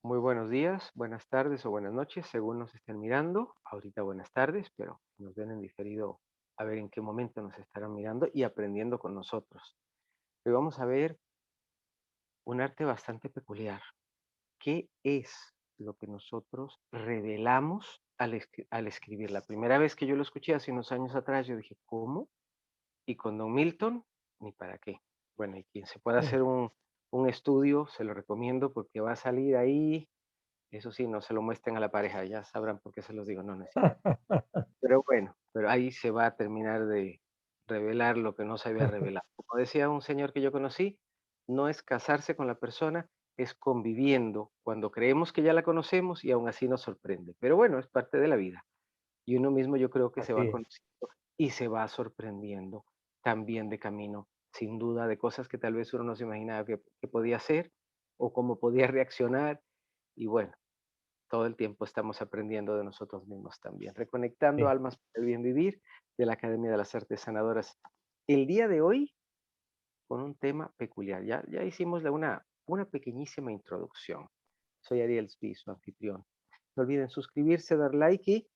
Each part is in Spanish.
Muy buenos días, buenas tardes o buenas noches, según nos estén mirando. Ahorita buenas tardes, pero nos ven en diferido a ver en qué momento nos estarán mirando y aprendiendo con nosotros. Hoy vamos a ver un arte bastante peculiar. ¿Qué es lo que nosotros revelamos al escribir? La primera vez que yo lo escuché hace unos años atrás, yo dije, ¿cómo? Y con Don Milton, ni para qué. Bueno, y quien se pueda Sí, hacer un estudio, se lo recomiendo porque va a salir ahí. Eso sí, no se lo muestren a la pareja, ya sabrán por qué se los digo, no, no es cierto. Pero bueno, pero ahí se va a terminar de revelar lo que no se había revelado. Como decía un señor que yo conocí, no es casarse con la persona, es conviviendo cuando creemos que ya la conocemos y aún así nos sorprende. Pero bueno, es parte de la vida. Y uno mismo yo creo que se así va es. conociendo y se va sorprendiendo también de camino, sin duda, de cosas que tal vez uno no se imaginaba que podía hacer o cómo podía reaccionar. Y bueno, todo el tiempo estamos aprendiendo de nosotros mismos también. Reconectando Sí, almas para el bien vivir de la Academia de las Artes Sanadoras. El día de hoy con un tema peculiar. Ya hicimos una pequeñísima introducción. Soy Ariel Spi, su anfitrión. No olviden suscribirse, dar like y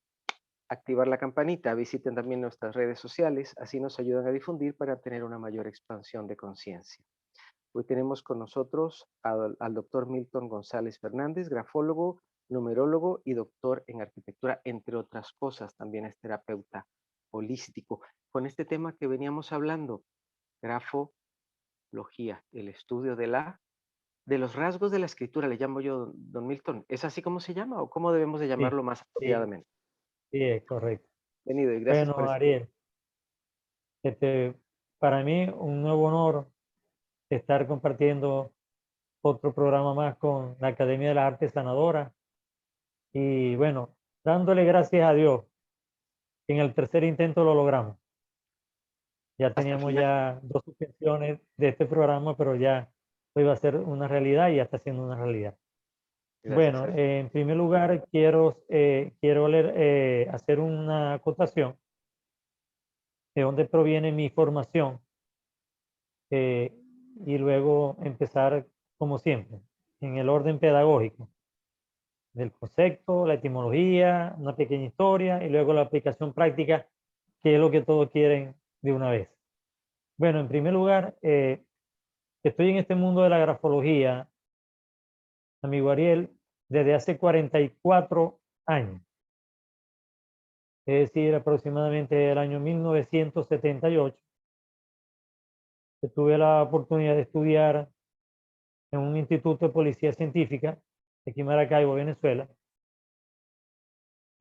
activar la campanita. Visiten también nuestras redes sociales, así nos ayudan a difundir para tener una mayor expansión de conciencia. Hoy tenemos con nosotros al doctor Milton González Fernández, grafólogo, numerólogo y doctor en arquitectura, entre otras cosas. También es terapeuta holístico. Con este tema que veníamos hablando, grafología, el estudio de los rasgos de la escritura, le llamo yo, don Milton. ¿Es así como se llama o cómo debemos de sí, llamarlo más sí, apropiadamente? sí, es correcto. Bienvenido y gracias por Bueno, estar. Ariel, este, para mí un nuevo honor estar compartiendo otro programa más con la Academia de las Artes Sanadoras y bueno, dándole gracias a Dios, que en el tercer intento lo logramos. Ya Hasta el teníamos final. ya 2 suspensiones de este programa, pero ya hoy va a ser una realidad y ya está siendo una realidad. Gracias Bueno, a Dios. en primer lugar quiero hacer una acotación de dónde proviene mi formación eh, y luego empezar, como siempre, en el orden pedagógico del concepto, la etimología, una pequeña historia y luego la aplicación práctica, que es lo que todos quieren de una vez. Bueno, en primer lugar, estoy en este mundo de la grafología, amigo Ariel, desde hace 44 años, es decir, aproximadamente el año 1978, que tuve la oportunidad de estudiar en un instituto de policía científica, aquí en Maracaibo, Venezuela,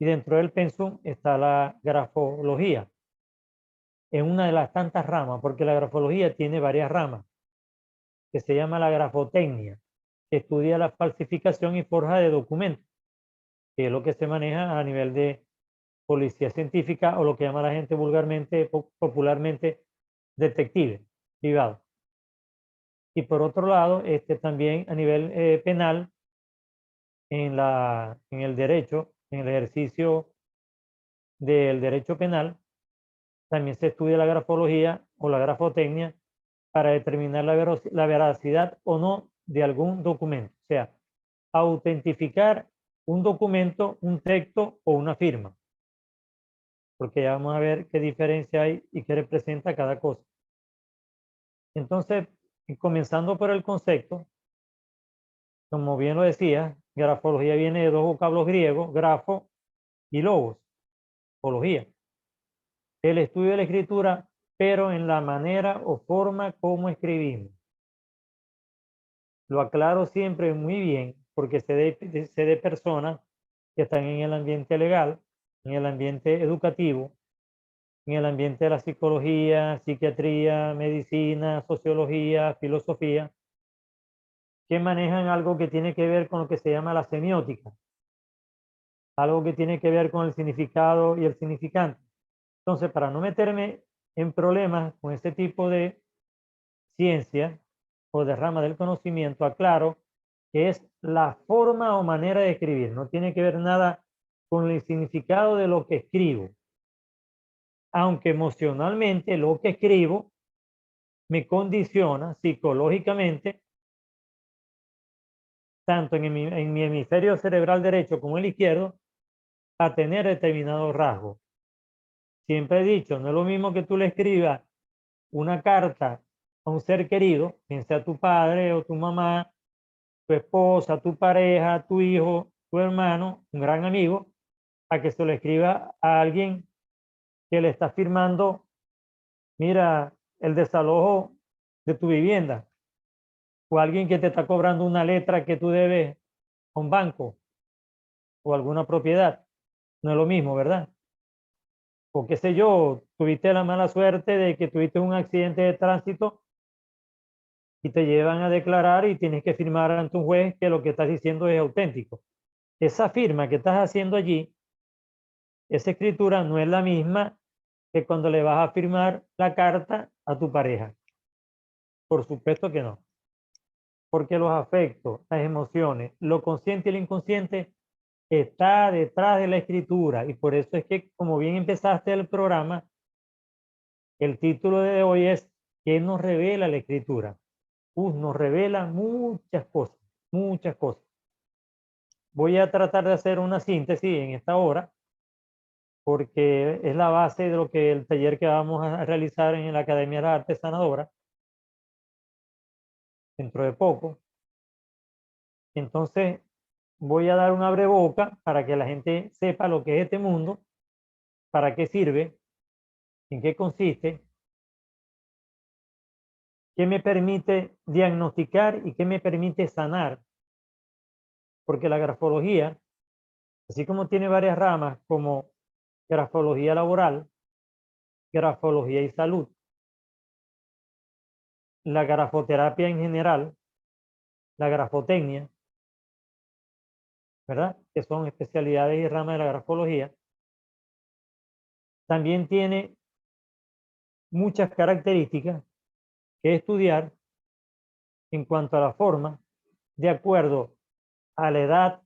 y dentro del pensum está la grafología, en una de las tantas ramas, porque la grafología tiene varias ramas, que se llama la grafotecnia, que estudia la falsificación y forja de documentos, que es lo que se maneja a nivel de policía científica o lo que llama la gente vulgarmente, popularmente, detective privado. Y por otro lado, también a nivel penal, en el derecho, en el ejercicio del derecho penal, también se estudia la grafología o la grafotecnia para determinar la veracidad o no de algún documento. O sea, autentificar un documento, un texto o una firma. Porque ya vamos a ver qué diferencia hay y qué representa cada cosa. Entonces, comenzando por el concepto, como bien lo decía, grafología viene de dos vocablos griegos, grafo y logos, fología. El estudio de la escritura, pero en la manera o forma como escribimos. Lo aclaro siempre muy bien porque sé de personas que están en el ambiente legal, en el ambiente educativo, en el ambiente de la psicología, psiquiatría, medicina, sociología, filosofía, que manejan algo que tiene que ver con lo que se llama la semiótica, algo que tiene que ver con el significado y el significante. Entonces, para no meterme en problemas con este tipo de ciencia o de rama del conocimiento, aclaro que es la forma o manera de escribir, no tiene que ver nada con el significado de lo que escribo, aunque emocionalmente lo que escribo me condiciona psicológicamente tanto en mi hemisferio cerebral derecho como el izquierdo, a tener determinados rasgos. Siempre he dicho, no es lo mismo que tú le escribas una carta a un ser querido, quien sea tu padre o tu mamá, tu esposa, tu pareja, tu hijo, tu hermano, un gran amigo, a que se lo escriba a alguien que le está firmando, mira, el desalojo de tu vivienda, o alguien que te está cobrando una letra que tú debes a un banco o alguna propiedad. No es lo mismo, ¿verdad? O qué sé yo, tuviste la mala suerte de que tuviste un accidente de tránsito y te llevan a declarar y tienes que firmar ante un juez que lo que estás diciendo es auténtico. Esa firma que estás haciendo allí, esa escritura no es la misma que cuando le vas a firmar la carta a tu pareja. Por supuesto que no. Porque los afectos, las emociones, lo consciente y lo inconsciente está detrás de la escritura. Y por eso es que, como bien empezaste el programa, el título de hoy es ¿qué nos revela la escritura? Nos revela muchas cosas, muchas cosas. Voy a tratar de hacer una síntesis en esta hora, porque es la base de lo que el taller que vamos a realizar en la Academia de las Artes Sanadoras, dentro de poco. Entonces, voy a dar un abreboca para que la gente sepa lo que es este mundo, para qué sirve, en qué consiste, qué me permite diagnosticar y qué me permite sanar. Porque la grafología, así como tiene varias ramas como grafología laboral, grafología y salud, la grafoterapia en general, la grafotecnia, ¿verdad? Que son especialidades y ramas de la grafología, también tiene muchas características que estudiar en cuanto a la forma, de acuerdo a la edad.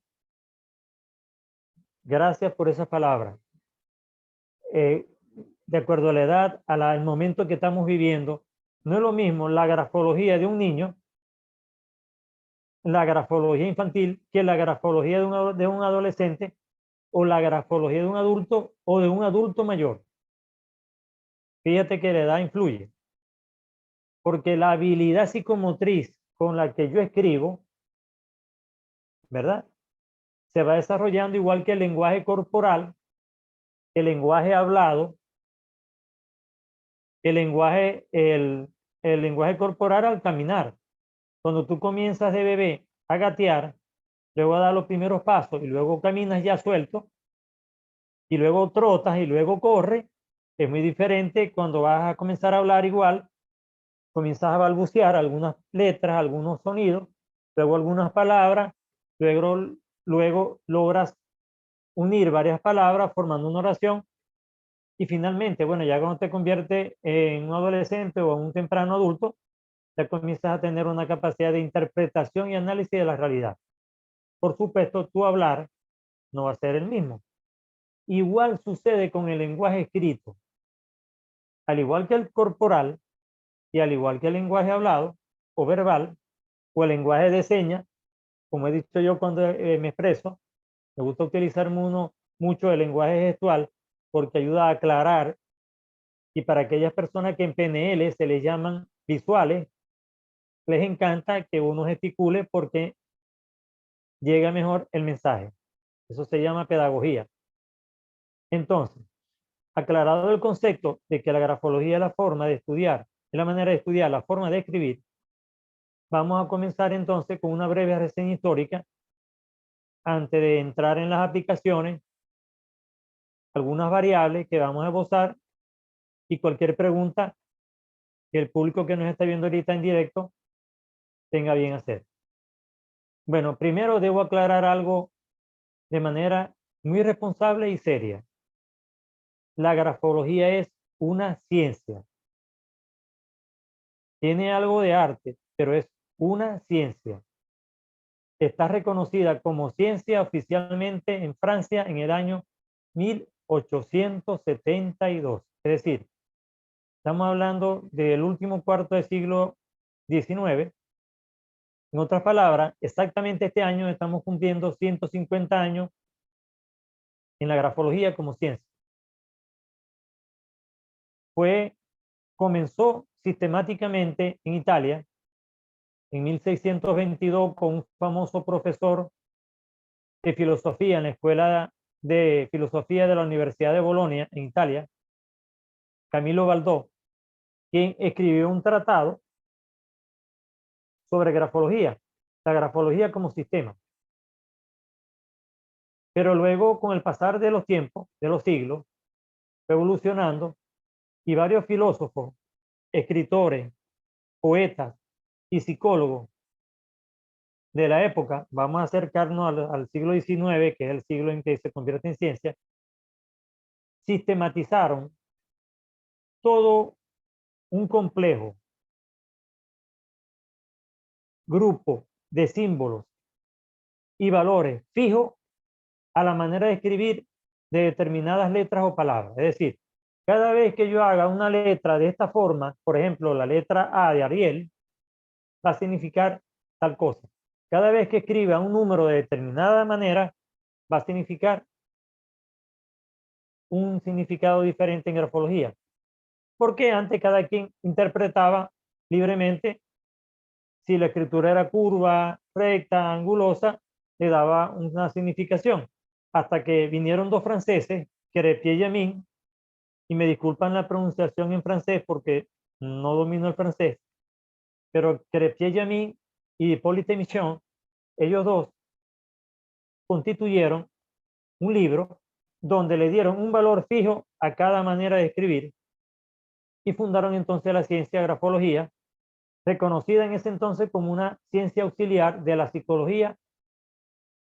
Gracias por esa palabra. De acuerdo a la edad, al momento que estamos viviendo, no es lo mismo la grafología de un niño, la grafología infantil, que la grafología de un adolescente o la grafología de un adulto o de un adulto mayor. Fíjate que la edad influye, porque la habilidad psicomotriz con la que yo escribo, ¿verdad? Se va desarrollando igual que el lenguaje corporal, el lenguaje hablado, el lenguaje corporal al caminar. Cuando tú comienzas de bebé a gatear, luego a dar los primeros pasos y luego caminas ya suelto, y luego trotas y luego corres, es muy diferente cuando vas a comenzar a hablar igual, comienzas a balbucear algunas letras, algunos sonidos, luego algunas palabras, luego logras unir varias palabras formando una oración y finalmente, bueno, ya cuando te conviertes en un adolescente o en un temprano adulto, ya comienzas a tener una capacidad de interpretación y análisis de la realidad. Por supuesto, tu hablar no va a ser el mismo. Igual sucede con el lenguaje escrito. Al igual que el corporal y al igual que el lenguaje hablado o verbal o el lenguaje de señas, como he dicho yo cuando me expreso, me gusta utilizar mucho el lenguaje gestual porque ayuda a aclarar y para aquellas personas que en PNL se les llaman visuales, les encanta que uno gesticule porque llega mejor el mensaje. Eso se llama pedagogía. Entonces, aclarado el concepto de que la grafología es la forma de estudiar, es la manera de estudiar, la forma de escribir, vamos a comenzar entonces con una breve reseña histórica antes de entrar en las aplicaciones, algunas variables que vamos a esbozar y cualquier pregunta que el público que nos está viendo ahorita en directo tenga bien hacer. Bueno, primero debo aclarar algo de manera muy responsable y seria. La grafología es una ciencia. Tiene algo de arte, pero es una ciencia. Está reconocida como ciencia oficialmente en Francia en el año 1872. Es decir, estamos hablando del último cuarto del siglo XIX, En otras palabras, exactamente este año estamos cumpliendo 150 años en la grafología como ciencia. Comenzó sistemáticamente en Italia en 1622 con un famoso profesor de filosofía en la Escuela de Filosofía de la Universidad de Bolonia en Italia, Camilo Baldó, quien escribió un tratado sobre grafología, la grafología como sistema. Pero luego, con el pasar de los tiempos, de los siglos, fue evolucionando y varios filósofos, escritores, poetas y psicólogos de la época, vamos a acercarnos al siglo XIX, que es el siglo en que se convierte en ciencia, sistematizaron todo un complejo grupo de símbolos y valores fijos a la manera de escribir de determinadas letras o palabras. Es decir, cada vez que yo haga una letra de esta forma, por ejemplo, la letra A de Ariel, va a significar tal cosa. Cada vez que escriba un número de determinada manera, va a significar un significado diferente en grafología. Porque antes cada quien interpretaba libremente si la escritura era curva, recta, angulosa, le daba una significación. Hasta que vinieron dos franceses, Crépy y Amin, y me disculpan la pronunciación en francés porque no domino el francés, pero Crépy y Amin y Hippolyte Michon, ellos dos constituyeron un libro donde le dieron un valor fijo a cada manera de escribir y fundaron entonces la ciencia de grafología, reconocida en ese entonces como una ciencia auxiliar de la psicología,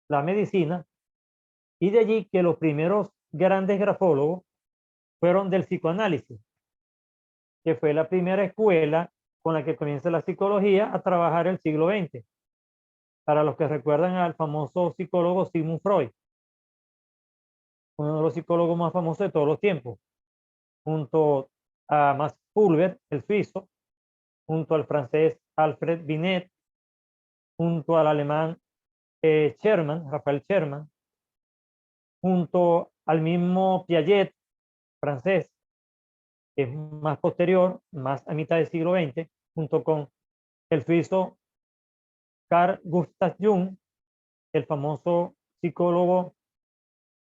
la medicina, y de allí que los primeros grandes grafólogos fueron del psicoanálisis, que fue la primera escuela con la que comienza la psicología a trabajar el siglo XX. Para los que recuerdan al famoso psicólogo Sigmund Freud, uno de los psicólogos más famosos de todos los tiempos, junto a Max Pulver, el suizo, junto al francés Alfred Binet, junto al alemán Rafael Sherman, junto al mismo Piaget, francés, que es más posterior, más a mitad del siglo XX, junto con el suizo Carl Gustav Jung, el famoso psicólogo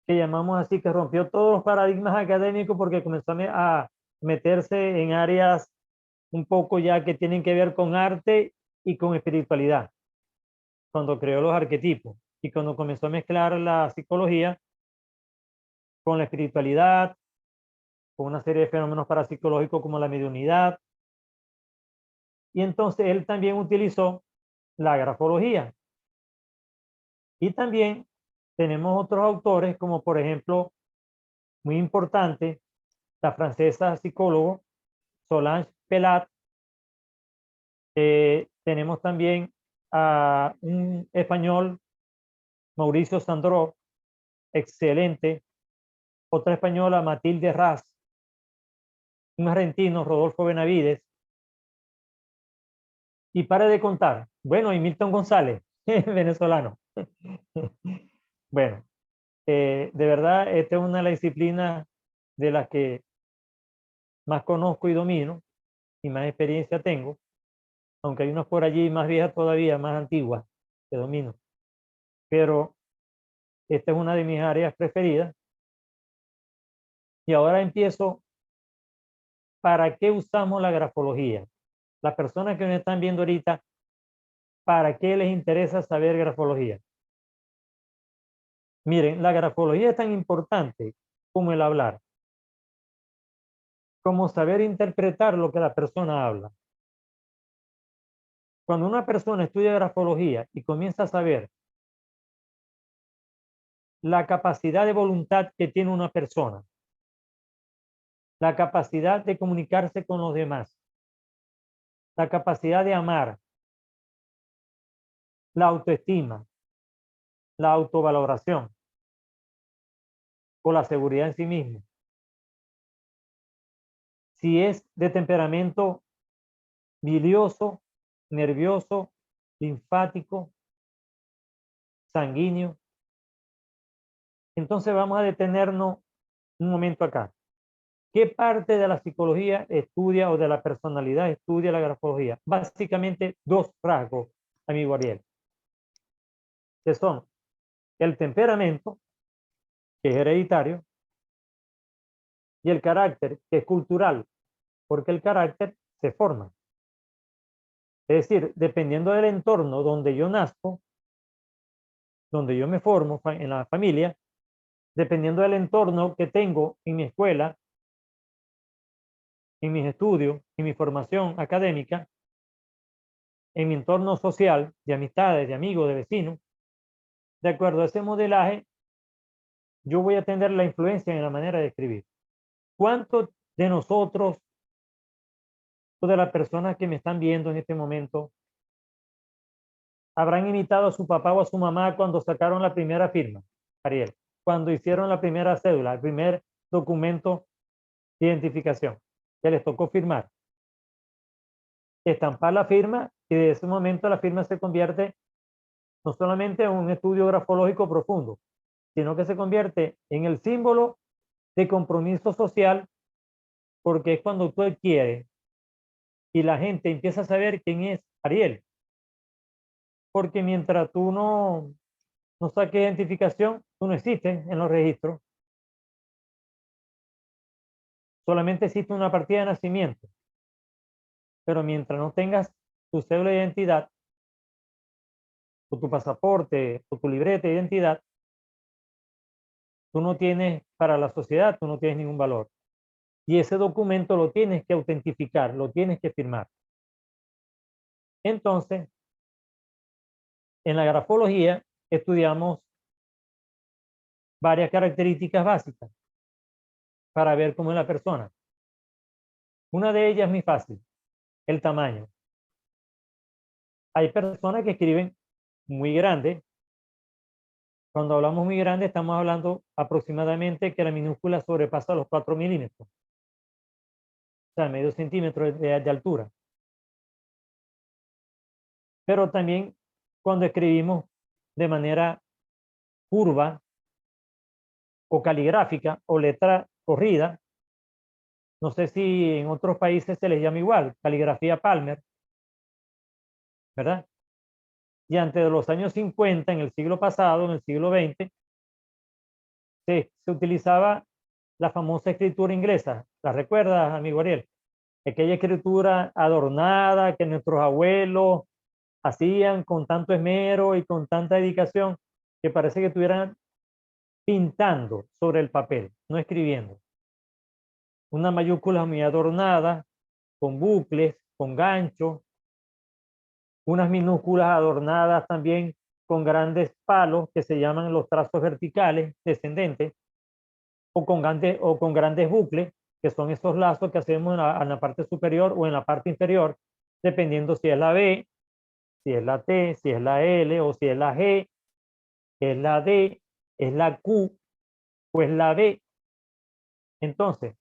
que llamamos así, que rompió todos los paradigmas académicos porque comenzó a meterse en áreas un poco ya que tienen que ver con arte y con espiritualidad, cuando creó los arquetipos y cuando comenzó a mezclar la psicología con la espiritualidad, con una serie de fenómenos parapsicológicos como la mediunidad. Y entonces él también utilizó la grafología. Y también tenemos otros autores, como por ejemplo, muy importante, la francesa psicólogo Solange Pelat. Tenemos también a un español, Mauricio Sandro, excelente. Otra española, Matilde Raz. Un argentino, Rodolfo Benavides. Y para de contar. Bueno, y Milton González, venezolano. Bueno, de verdad, esta es una de las disciplinas de las que más conozco y domino y más experiencia tengo, aunque hay unos por allí más viejas todavía, más antiguas, que domino. Pero esta es una de mis áreas preferidas. Y ahora empiezo, ¿para qué usamos la grafología? Las personas que me están viendo ahorita, ¿para qué les interesa saber grafología? Miren, la grafología es tan importante como el hablar, como saber interpretar lo que la persona habla. Cuando una persona estudia grafología y comienza a saber la capacidad de voluntad que tiene una persona, la capacidad de comunicarse con los demás, la capacidad de amar, la autoestima, la autovaloración o la seguridad en sí mismo. Si es de temperamento bilioso, nervioso linfático, sanguíneo. Entonces vamos a detenernos un momento acá. ¿Qué parte de la psicología estudia o de la personalidad estudia la grafología? Básicamente dos rasgos, amigo Ariel, que son el temperamento, que es hereditario, y el carácter, que es cultural, porque el carácter se forma. Es decir, dependiendo del entorno donde yo nazco, donde yo me formo en la familia, dependiendo del entorno que tengo en mi escuela, en mis estudios, en mi formación académica, en mi entorno social, de amistades, de amigos, de vecinos, de acuerdo a ese modelaje, yo voy a tener la influencia en la manera de escribir. ¿Cuántos de nosotros o de las personas que me están viendo en este momento habrán imitado a su papá o a su mamá cuando sacaron la primera firma, Ariel? Cuando hicieron la primera cédula, el primer documento de identificación, que les tocó firmar. Estampar la firma y de ese momento la firma se convierte no solamente en un estudio grafológico profundo, sino que se convierte en el símbolo de compromiso social, porque es cuando tú adquieres y la gente empieza a saber quién es Ariel. Porque mientras tú no saques identificación, tú no existes en los registros. Solamente existe una partida de nacimiento. Pero mientras no tengas tu cédula de identidad, o tu pasaporte, o tu libreta de identidad, tú no tienes, para la sociedad, tú no tienes ningún valor. Y ese documento lo tienes que autentificar, lo tienes que firmar. Entonces, en la grafología estudiamos varias características básicas para ver cómo es la persona. Una de ellas es muy fácil, el tamaño. Hay personas que escriben muy grande. Cuando hablamos muy grande, estamos hablando aproximadamente que la minúscula sobrepasa los 4 milímetros. O sea, medio centímetro de altura. Pero también cuando escribimos de manera curva o caligráfica o letra corrida, no sé si en otros países se les llama igual, caligrafía Palmer, ¿verdad? Y antes de los años 50, en el siglo pasado, en el siglo XX, se utilizaba la famosa escritura inglesa. ¿La recuerdas, amigo Ariel? Aquella escritura adornada que nuestros abuelos hacían con tanto esmero y con tanta dedicación que parece que estuvieran pintando sobre el papel, no escribiendo. Una mayúscula muy adornada, con bucles, con ganchos, unas minúsculas adornadas también con grandes palos que se llaman los trazos verticales descendentes, o con grandes bucles, que son esos lazos que hacemos en la parte superior o en la parte inferior, dependiendo si es la B, si es la T, si es la L, o si es la G, es la D, es la Q, o es la B. Entonces,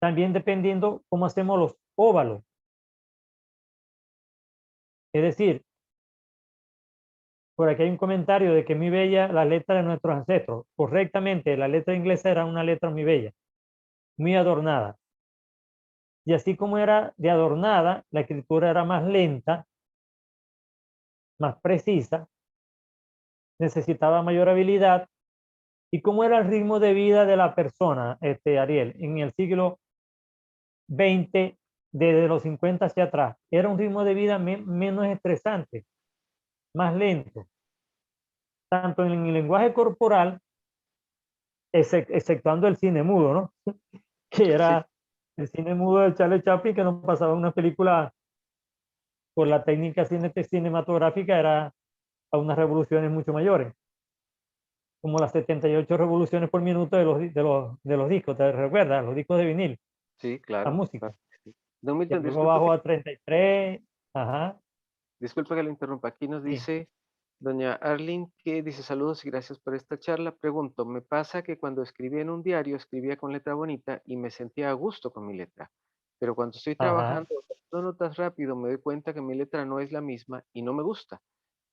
también dependiendo cómo hacemos los óvalos. Es decir, por aquí hay un comentario de que muy bella la letra de nuestros ancestros. Correctamente, la letra inglesa era una letra muy bella, muy adornada. Y así como era de adornada, la escritura era más lenta, más precisa, necesitaba mayor habilidad. ¿Y cómo era el ritmo de vida de la persona, Ariel, en el siglo XX, desde los 50 hacia atrás? Era un ritmo de vida menos estresante, más lento, tanto en el lenguaje corporal, exceptuando el cine mudo, ¿no? Que Sí, era el cine mudo de Charlie Chaplin, que nos pasaba una película por la técnica cinematográfica, era a unas revoluciones mucho mayores, como las 78 revoluciones por minuto de los discos, ¿te recuerdas? Los discos de vinil, sí, la claro, música. claro que sí. Don Y Milton, luego bajó a 33, ajá, disculpe que lo interrumpa. Aquí nos sí, dice doña Arlene que dice saludos y gracias por esta charla. Pregunto, me pasa que cuando escribía en un diario escribía con letra bonita y me sentía a gusto con mi letra, pero cuando estoy ajá, trabajando no notas rápido, me doy cuenta que mi letra no es la misma y no me gusta.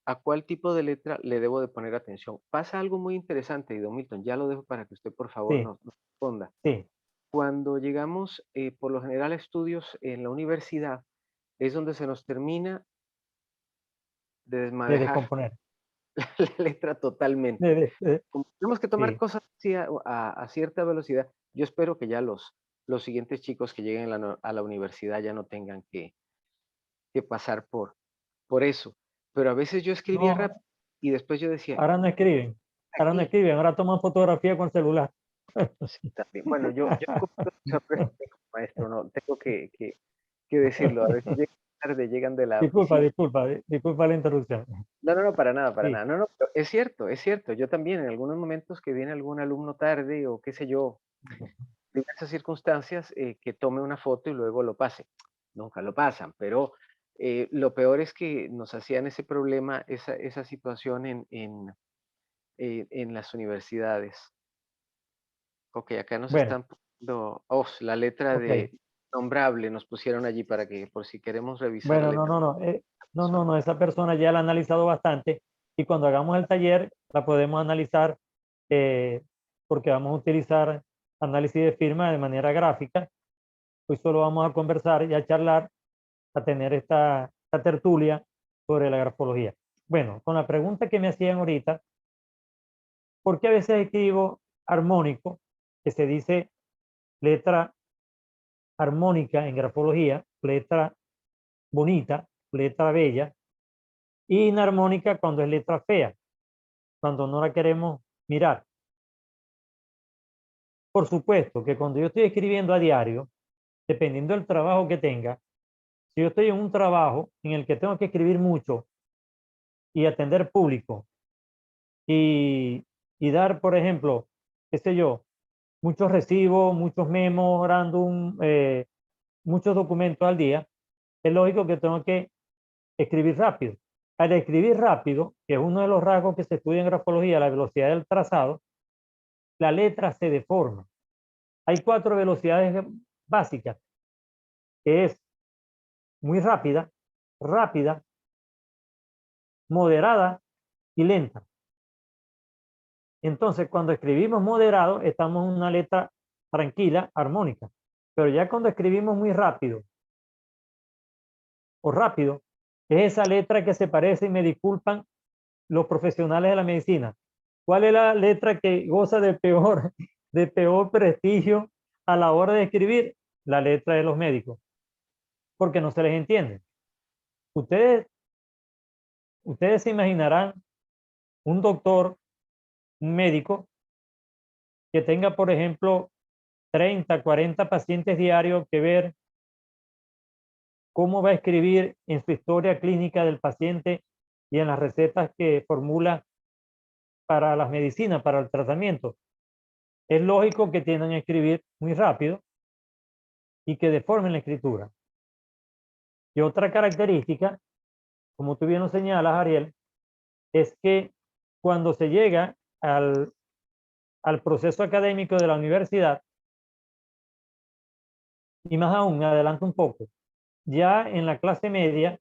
¿A cuál tipo de letra le debo de poner atención? Pasa algo muy interesante, y don Milton, ya lo dejo para que usted por favor Sí, nos responda. sí, Cuando llegamos, por lo general, a estudios en la universidad, es donde se nos termina de de desmadejar descomponer. la letra totalmente. Como tenemos que tomar Sí. cosas así a cierta velocidad, yo espero que ya los siguientes chicos que lleguen a la universidad ya no tengan que pasar por eso. Pero a veces yo escribía No, rápido y después yo decía, ahora no escriben. Ahora no aquí, escriben, ahora toman fotografía con celular. sí, también. Bueno, yo cometo esos errores también como maestro, no, tengo que decirlo. A veces llegan tarde, llegan de la Disculpa, oficina. disculpa, disculpa la interrupción. No, no, no, para nada, para Sí, nada. No, no, pero es cierto, es cierto. Yo también en algunos momentos que viene algún alumno tarde o qué sé yo, diversas circunstancias, que tome una foto y luego lo pase. Nunca lo pasan, pero lo peor es que nos hacían ese problema, esa situación en las universidades. Ok, acá nos bueno, están poniendo, oh, la letra ok. de nombrable nos pusieron allí para que, por si queremos revisar la Bueno, no, letra no, de no. la No, no, persona. no. Esa persona ya la ha analizado bastante y cuando hagamos el taller la podemos analizar eh, porque vamos a utilizar análisis de firma de manera gráfica. Hoy solo vamos a conversar y a charlar, a tener esta tertulia sobre la grafología. Bueno, con la pregunta que me hacían ahorita, ¿por qué a veces escribo armónico, que se dice letra armónica en grafología, letra bonita, letra bella, y inarmónica cuando es letra fea, cuando no la queremos mirar? Por supuesto que cuando yo estoy escribiendo a diario, dependiendo del trabajo que tenga, si yo estoy en un trabajo en el que tengo que escribir mucho y atender público y, y dar, por ejemplo, qué sé yo, muchos recibos, muchos memorándum, muchos documentos al día, es lógico que tengo que escribir rápido. Al escribir rápido, que es uno de los rasgos que se estudia en grafología, la velocidad del trazado, la letra se deforma. Hay 4 velocidades básicas, que es muy rápida, rápida, moderada y lenta. Entonces, cuando escribimos moderado, estamos en una letra tranquila, armónica. Pero ya cuando escribimos muy rápido o rápido, es esa letra que se parece, y me disculpan los profesionales de la medicina. ¿Cuál es la letra que goza de peor prestigio a la hora de escribir? La letra de los médicos, porque no se les entiende. Ustedes, ustedes se imaginarán un doctor, un médico, que tenga, por ejemplo, 30, 40 pacientes diarios que ver, cómo va a escribir en su historia clínica del paciente y en las recetas que formula para las medicinas, para el tratamiento. Es lógico que tiendan a escribir muy rápido y que deformen la escritura. Y otra característica, como tú bien lo señalas, Ariel, es que cuando se llega al proceso académico de la universidad, y más aún, me adelanto un poco, ya en la clase media, en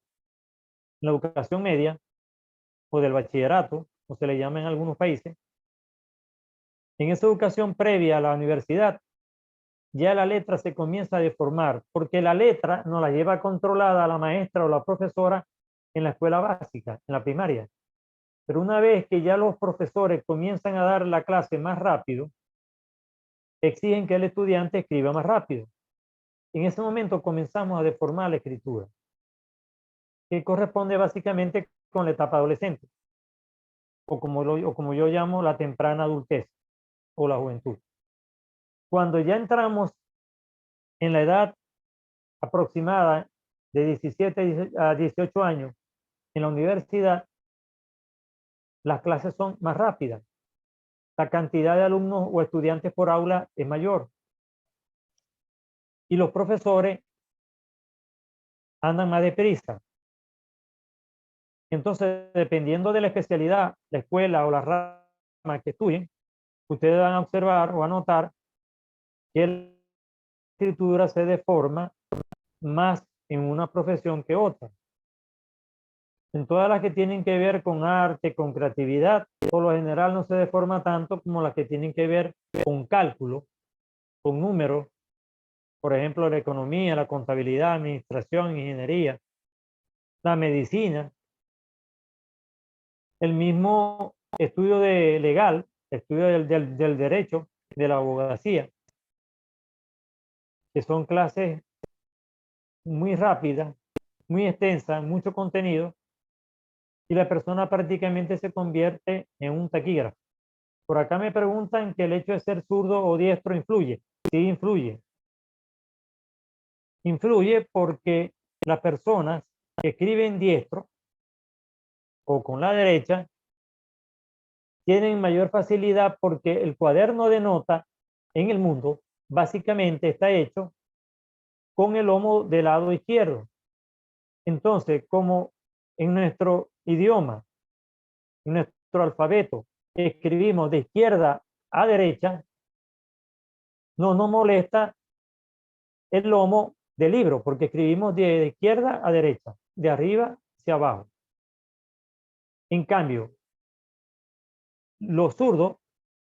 la educación media o del bachillerato, o se le llama en algunos países, en esa educación previa a la universidad, ya la letra se comienza a deformar, porque la letra no la lleva controlada la maestra o la profesora en la escuela básica, en la primaria. Pero una vez que ya los profesores comienzan a dar la clase más rápido, exigen que el estudiante escriba más rápido. En ese momento comenzamos a deformar la escritura, que corresponde básicamente con la etapa adolescente, o como yo llamo la temprana adultez o la juventud. Cuando ya entramos en la edad aproximada de 17 a 18 años en la universidad, las clases son más rápidas. La cantidad de alumnos o estudiantes por aula es mayor. Y los profesores andan más deprisa. Entonces, dependiendo de la especialidad, la escuela o la rama que estudien, ustedes van a observar o a notar que la escritura se deforma más en una profesión que otra. En todas las que tienen que ver con arte, con creatividad, por lo general no se deforma tanto como las que tienen que ver con cálculo, con números, por ejemplo, la economía, la contabilidad, administración, ingeniería, la medicina, el mismo estudio de legal, estudio del derecho, de la abogacía, que son clases muy rápidas, muy extensas, mucho contenido, y la persona prácticamente se convierte en un taquígrafo. Por acá me preguntan que el hecho de ser zurdo o diestro influye. Sí, influye. Influye porque las personas que escriben diestro o con la derecha tienen mayor facilidad porque el cuaderno de nota en el mundo básicamente está hecho con el lomo del lado izquierdo. Entonces, como en nuestro idioma, en nuestro alfabeto, escribimos de izquierda a derecha, no nos molesta el lomo del libro, porque escribimos de izquierda a derecha, de arriba hacia abajo. En cambio, los zurdos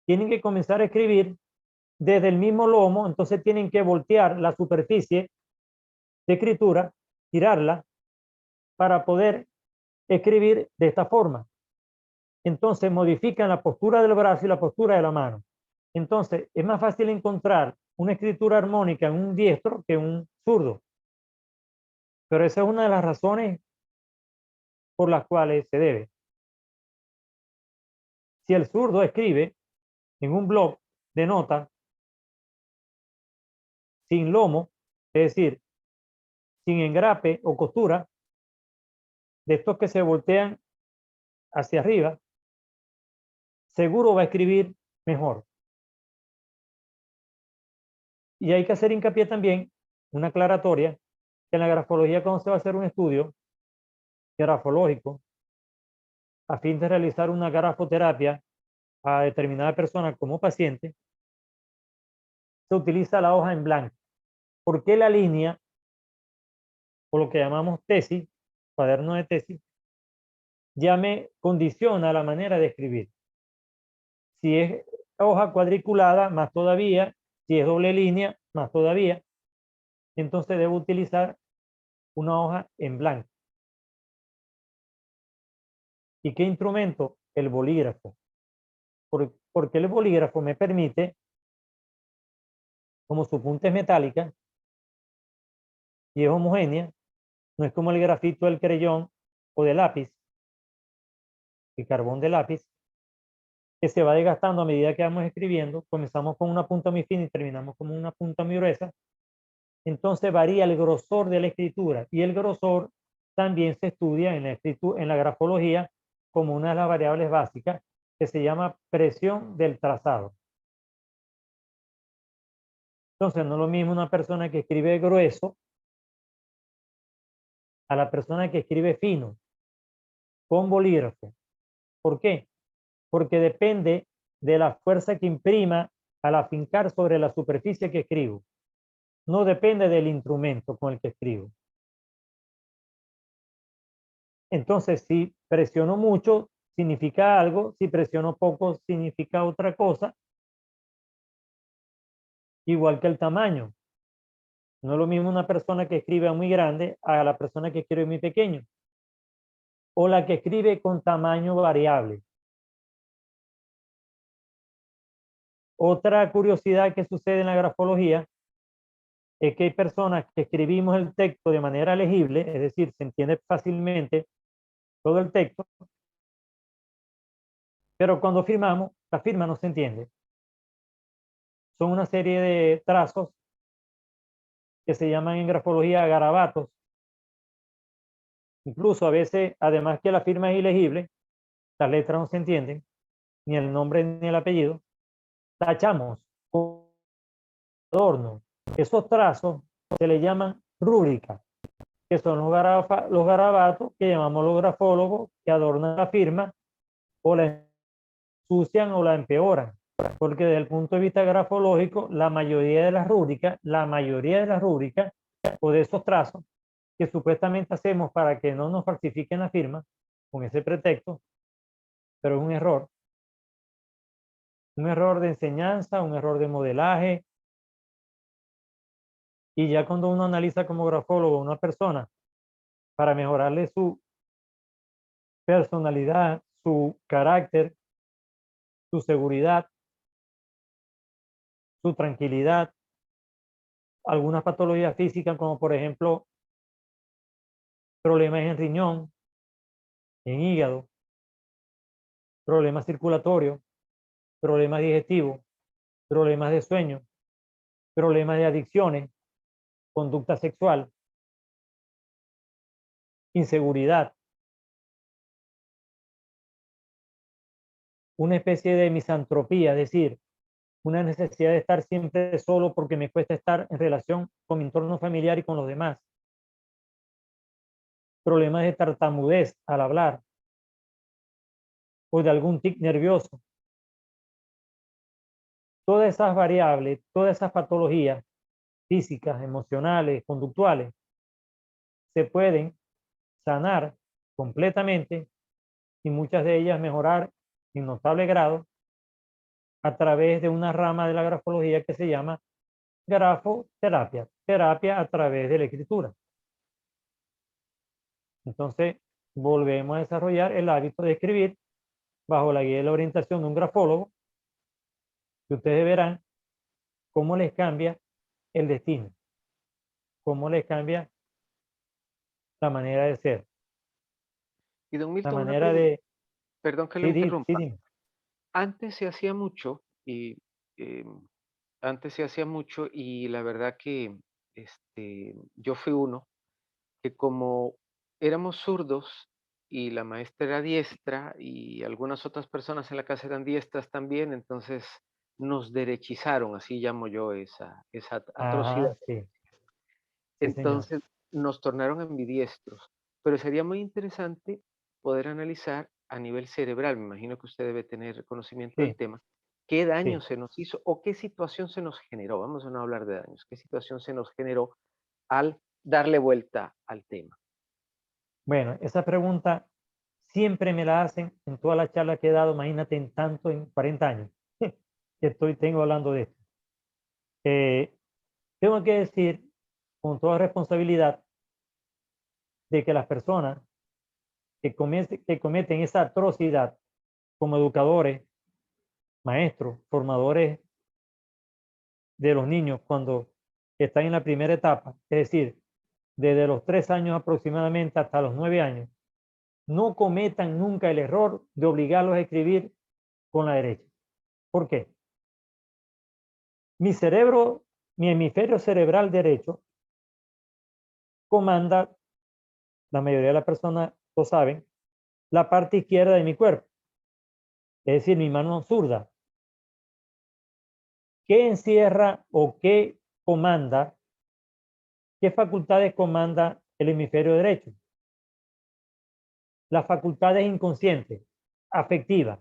tienen que comenzar a escribir desde el mismo lomo, entonces tienen que voltear la superficie de escritura, girarla, para poder escribir de esta forma. Entonces modifican la postura del brazo y la postura de la mano. Entonces es más fácil encontrar una escritura armónica en un diestro que en un zurdo. Pero esa es una de las razones por las cuales se debe. Si el zurdo escribe en un bloc de notas sin lomo, es decir, sin engrape o costura, de estos que se voltean hacia arriba, seguro va a escribir mejor. Y hay que hacer hincapié también, una aclaratoria, que en la grafología cuando se va a hacer un estudio grafológico, a fin de realizar una grafoterapia a determinada persona como paciente, se utiliza la hoja en blanco. Porque la línea, o lo que llamamos tesis, cuaderno de tesis, ya me condiciona la manera de escribir. Si es hoja cuadriculada, más todavía. Si es doble línea, más todavía. Entonces debo utilizar una hoja en blanco. ¿Y qué instrumento? El bolígrafo. Porque el bolígrafo me permite, como su punta es metálica y es homogénea, no es como el grafito del creyón o del lápiz, el carbón de lápiz, que se va desgastando a medida que vamos escribiendo. Comenzamos con una punta muy fina y terminamos con una punta muy gruesa. Entonces varía el grosor de la escritura, y el grosor también se estudia en la grafología como una de las variables básicas, que se llama presión del trazado. Entonces no es lo mismo una persona que escribe grueso a la persona que escribe fino con bolígrafo. ¿Por qué? Porque depende de la fuerza que imprima al afincar sobre la superficie que escribo. No depende del instrumento con el que escribo. Entonces, si presiono mucho, significa algo. Si presiono poco, significa otra cosa. Igual que el tamaño. No es lo mismo una persona que escribe muy grande a la persona que escribe muy pequeño. O la que escribe con tamaño variable. Otra curiosidad que sucede en la grafología es que hay personas que escribimos el texto de manera legible, es decir, se entiende fácilmente todo el texto, pero cuando firmamos, la firma no se entiende. Son una serie de trazos que se llaman en grafología garabatos. Incluso a veces, además que la firma es ilegible, las letras no se entienden, ni el nombre ni el apellido, tachamos con adorno. Esos trazos se le llaman rúbricas, que son los garabatos que llamamos los grafólogos, que adornan la firma o la ensucian o la empeoran. Porque desde el punto de vista grafológico, la mayoría de las rúbricas o de esos trazos que supuestamente hacemos para que no nos falsifiquen la firma con ese pretexto, pero es un error. Un error de enseñanza, un error de modelaje. Y ya cuando uno analiza como grafólogo a una persona para mejorarle su personalidad, su carácter, su seguridad, su tranquilidad, algunas patologías físicas como por ejemplo problemas en riñón, en hígado, problemas circulatorios, problemas digestivos, problemas de sueño, problemas de adicciones, conducta sexual, inseguridad, una especie de misantropía, es decir, una necesidad de estar siempre solo porque me cuesta estar en relación con mi entorno familiar y con los demás, problemas de tartamudez al hablar o de algún tic nervioso. Todas esas variables, todas esas patologías físicas, emocionales, conductuales, se pueden sanar completamente y muchas de ellas mejorar en notable grado a través de una rama de la grafología que se llama grafoterapia, terapia a través de la escritura. Entonces, volvemos a desarrollar el hábito de escribir bajo la guía y la orientación de un grafólogo, que ustedes verán cómo les cambia el destino, cómo les cambia la manera de ser, Y don la Milton, una manera pregunta, de... perdón que lo Sí, sí, interrumpa. dime. Antes se hacía mucho y antes se hacía mucho y la verdad que yo fui uno que como éramos zurdos y la maestra era diestra y algunas otras personas en la casa eran diestras también, entonces nos derechizaron, así llamo yo esa atrocidad. Ajá, sí, sí, señor. Entonces nos tornaron ambidiestros, pero sería muy interesante poder analizar a nivel cerebral, me imagino que usted debe tener conocimiento del Sí, tema, qué daño sí. se nos hizo o qué situación se nos generó. Vamos a no hablar de daños, qué situación se nos generó al darle vuelta al tema. Bueno, esa pregunta siempre me la hacen en todas las charlas que he dado, imagínate en tanto, en 40 años que tengo hablando de esto. Eh, Tengo que decir con toda responsabilidad de que las personas que cometen esa atrocidad como educadores, maestros, formadores de los niños cuando están en la primera etapa, es decir, desde los 3 años aproximadamente hasta los 9 años, no cometan nunca el error de obligarlos a escribir con la derecha. ¿Por qué? Mi cerebro, mi hemisferio cerebral derecho, comanda, la mayoría de las personas lo saben, la parte izquierda de mi cuerpo, es decir, mi mano zurda. ¿Qué encierra o qué comanda, qué facultades comanda el hemisferio derecho? Las facultades inconscientes, afectivas,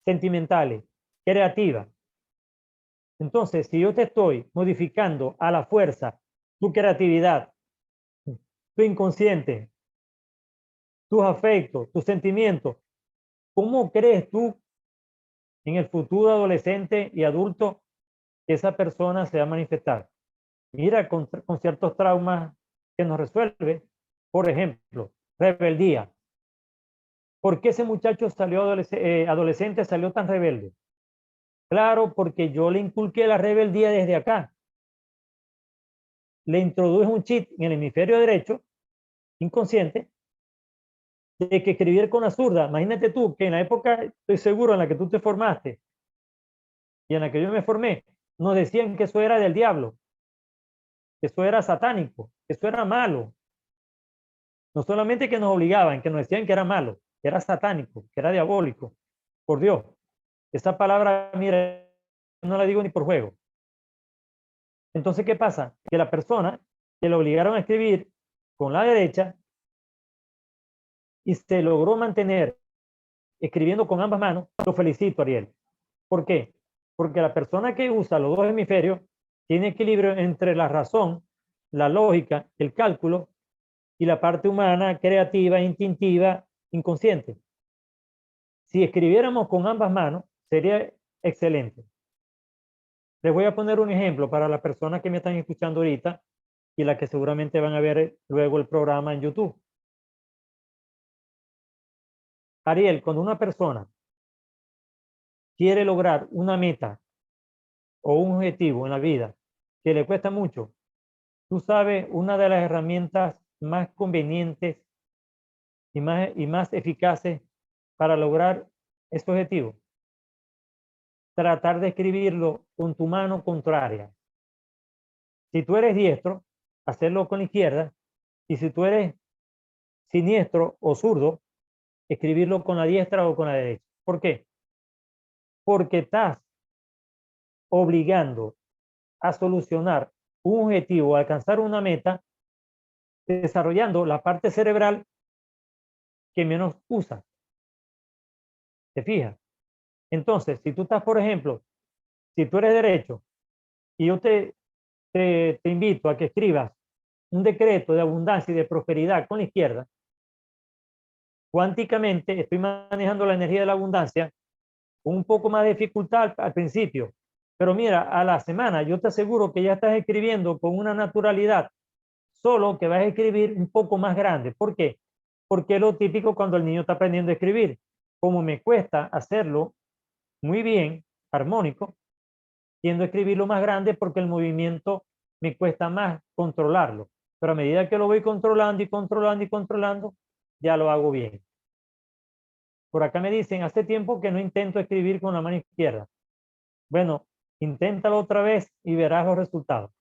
sentimentales, creativas. Entonces, si yo te estoy modificando a la fuerza tu creatividad, tu inconsciente, tus afectos, tus sentimientos, ¿cómo crees tú en el futuro adolescente y adulto que esa persona se va a manifestar? Mira, con ciertos traumas que nos resuelve, por ejemplo, rebeldía. ¿Por qué ese muchacho salió adolescente, salió tan rebelde? Claro, porque yo le inculqué la rebeldía desde acá. Le introduje un chip en el hemisferio derecho, inconsciente, de que escribir con la zurda. Imagínate tú que en la época, estoy seguro, en la que tú te formaste y en la que yo me formé, nos decían que eso era del diablo, que eso era satánico, que eso era malo. No solamente que nos obligaban, que nos decían que era malo, que era satánico, que era diabólico. Por Dios, esa palabra, mira, no la digo ni por juego. Entonces, ¿qué pasa? Que la persona que le obligaron a escribir con la derecha y se logró mantener escribiendo con ambas manos, lo felicito, Ariel. ¿Por qué? Porque la persona que usa los dos hemisferios tiene equilibrio entre la razón, la lógica, el cálculo y la parte humana, creativa, instintiva, inconsciente. Si escribiéramos con ambas manos, sería excelente. Les voy a poner un ejemplo para las personas que me están escuchando ahorita y las que seguramente van a ver luego el programa en YouTube. Ariel, cuando una persona quiere lograr una meta o un objetivo en la vida que le cuesta mucho, tú sabes, una de las herramientas más convenientes y más eficaces para lograr ese objetivo, tratar de escribirlo con tu mano contraria. Si tú eres diestro, hacerlo con la izquierda, y si tú eres siniestro o zurdo, escribirlo con la diestra o con la derecha. ¿Por qué? Porque estás obligando a solucionar un objetivo, a alcanzar una meta, desarrollando la parte cerebral que menos usa. ¿Te fijas? Entonces, si tú estás, por ejemplo, si tú eres derecho y yo te invito a que escribas un decreto de abundancia y de prosperidad con la izquierda, cuánticamente estoy manejando la energía de la abundancia con un poco más de dificultad al principio. Pero mira, a la semana yo te aseguro que ya estás escribiendo con una naturalidad, solo que vas a escribir un poco más grande. ¿Por qué? Porque es lo típico cuando el niño está aprendiendo a escribir. Como me cuesta hacerlo muy bien, armónico, tiendo a escribirlo más grande porque el movimiento me cuesta más controlarlo. Pero a medida que lo voy controlando y controlando y controlando, ya lo hago bien. Por acá me dicen, hace tiempo que no intento escribir con la mano izquierda. Bueno, inténtalo otra vez y verás los resultados.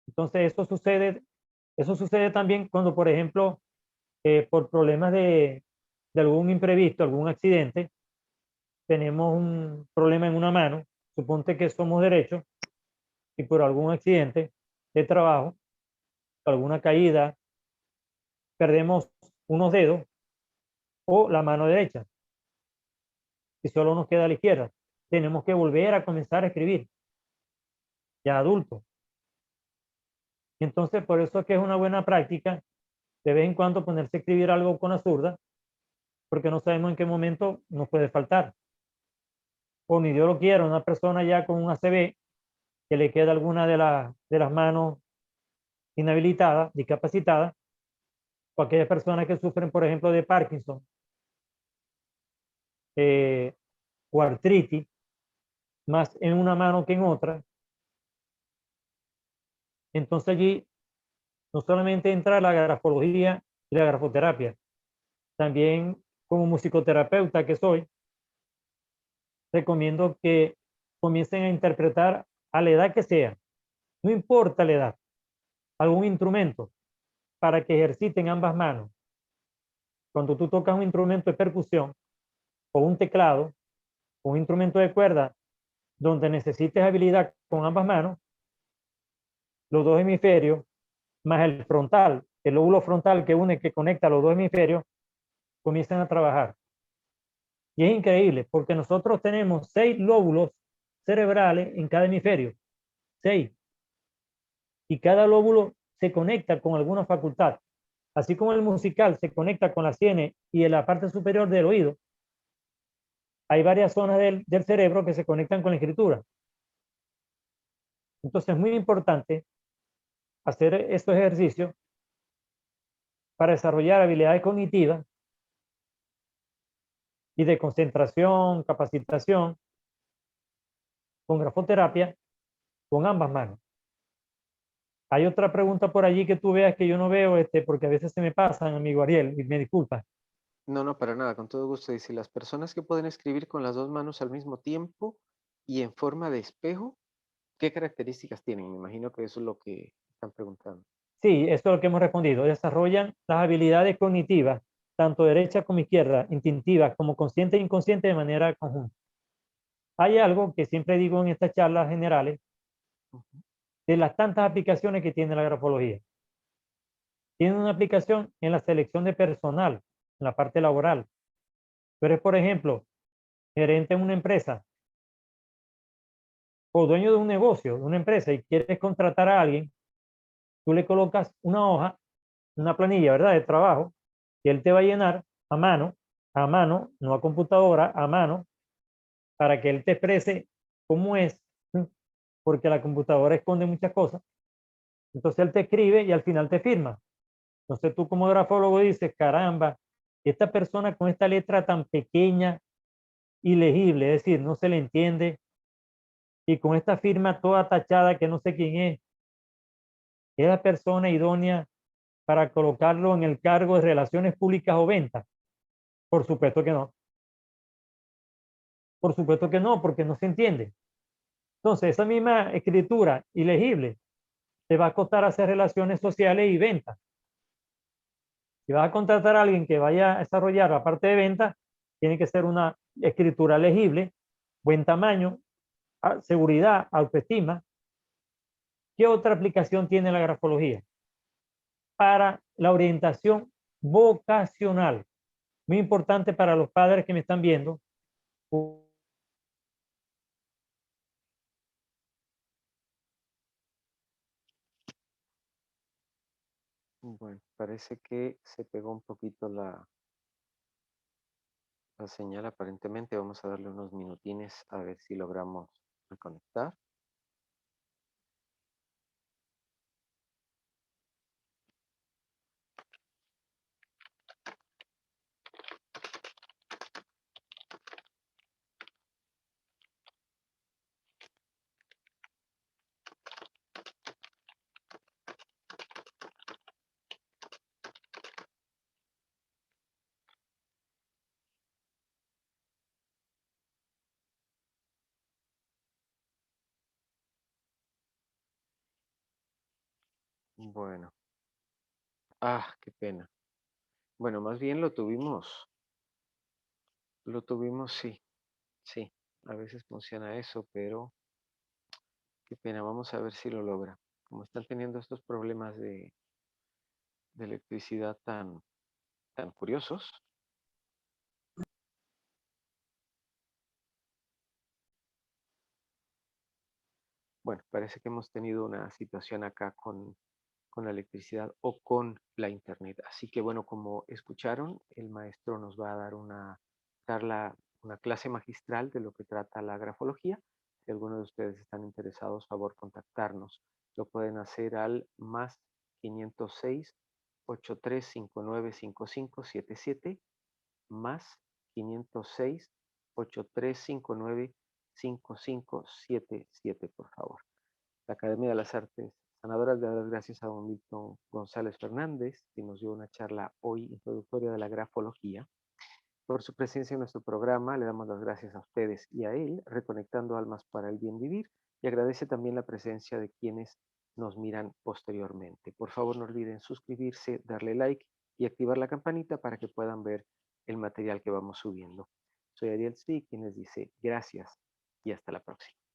Entonces, eso sucede también cuando, por ejemplo, por problemas de algún imprevisto, algún accidente, tenemos un problema en una mano, suponte que somos derechos y por algún accidente de trabajo, alguna caída, perdemos unos dedos o la mano derecha y solo nos queda la izquierda. Tenemos que volver a comenzar a escribir, ya adulto. Y entonces, por eso es que es una buena práctica de vez en cuando ponerse a escribir algo con la zurda, porque no sabemos en qué momento nos puede faltar. O ni Dios lo quiera, una persona ya con un ACV, que le queda alguna de las manos inhabilitada, discapacitada, o aquellas personas que sufren, por ejemplo, de Parkinson eh, o artritis, más en una mano que en otra. Entonces allí no solamente entra la grafología y la grafoterapia, también como musicoterapeuta que soy, recomiendo que comiencen a interpretar a la edad que sea, no importa la edad, algún instrumento para que ejerciten ambas manos. Cuando tú tocas un instrumento de percusión o un teclado o un instrumento de cuerda donde necesites habilidad con ambas manos, los dos hemisferios, más el frontal, el lóbulo frontal que une, que conecta los dos hemisferios, comienzan a trabajar. Y es increíble porque nosotros tenemos 6 lóbulos cerebrales en cada hemisferio. 6. Y cada lóbulo se conecta con alguna facultad. Así como el musical se conecta con la sienes y en la parte superior del oído, hay varias zonas del cerebro que se conectan con la escritura. Entonces es muy importante hacer estos ejercicios para desarrollar habilidades cognitivas y de concentración, capacitación, con grafoterapia, con ambas manos. Hay otra pregunta por allí que tú veas que yo no veo, porque a veces se me pasan, amigo Ariel, y me disculpa. No, no, para nada, con todo gusto. Dice, las personas que pueden escribir con las dos manos al mismo tiempo y en forma de espejo, ¿qué características tienen? Me imagino que eso es lo que están preguntando. Sí, esto es lo que hemos respondido. Desarrollan las habilidades cognitivas, tanto derecha como izquierda, instintivas, como consciente e inconsciente de manera conjunta. Hay algo que siempre digo en estas charlas generales, de las tantas aplicaciones que tiene la grafología. Tiene una aplicación en la selección de personal, en la parte laboral. Tú eres, por ejemplo, gerente en una empresa o dueño de un negocio, de una empresa, y quieres contratar a alguien, tú le colocas una hoja una planilla, ¿verdad? De trabajo, que él te va a llenar a mano, no a computadora, a mano, para que él te exprese cómo es, ¿sí? Porque la computadora esconde muchas cosas. Entonces él te escribe y al final te firma. Entonces tú como grafólogo dices, caramba, esta persona con esta letra tan pequeña y legible, es decir, no se le entiende, y con esta firma toda tachada que no sé quién es la persona idónea para colocarlo en el cargo de relaciones públicas o ventas. Por supuesto que no. Por supuesto que no, porque no se entiende. Entonces, esa misma escritura ilegible te va a costar hacer relaciones sociales y ventas. Si vas a contratar a alguien que vaya a desarrollar la parte de ventas, tiene que ser una escritura legible, buen tamaño, seguridad, autoestima. ¿Qué otra aplicación tiene la grafología? Para la orientación vocacional. Muy importante para los padres que me están viendo. Bueno, parece que se pegó un poquito la señal aparentemente. Vamos a darle unos minutines a ver si logramos reconectar. Bueno, qué pena. Bueno, más bien sí, sí. A veces funciona eso, pero qué pena. Vamos a ver si lo logra. Como están teniendo estos problemas de electricidad tan curiosos. Bueno, parece que hemos tenido una situación acá con la electricidad o con la internet. Así que bueno, como escucharon, el maestro nos va a dar una charla, una clase magistral de lo que trata la grafología. Si alguno de ustedes están interesados, favor contactarnos. Lo pueden hacer al más 506 8359 5577 más 506 8359 5577, por favor. La Academia de las Artes Sanadoras, de dar las gracias a don Milton González Fernández, que nos dio una charla hoy introductoria de la grafología. Por su presencia en nuestro programa, le damos las gracias a ustedes y a él, Reconectando Almas para el Bien Vivir, y agradece también la presencia de quienes nos miran posteriormente. Por favor, no olviden suscribirse, darle like y activar la campanita para que puedan ver el material que vamos subiendo. Soy Ariel Sí, quien les dice gracias y hasta la próxima.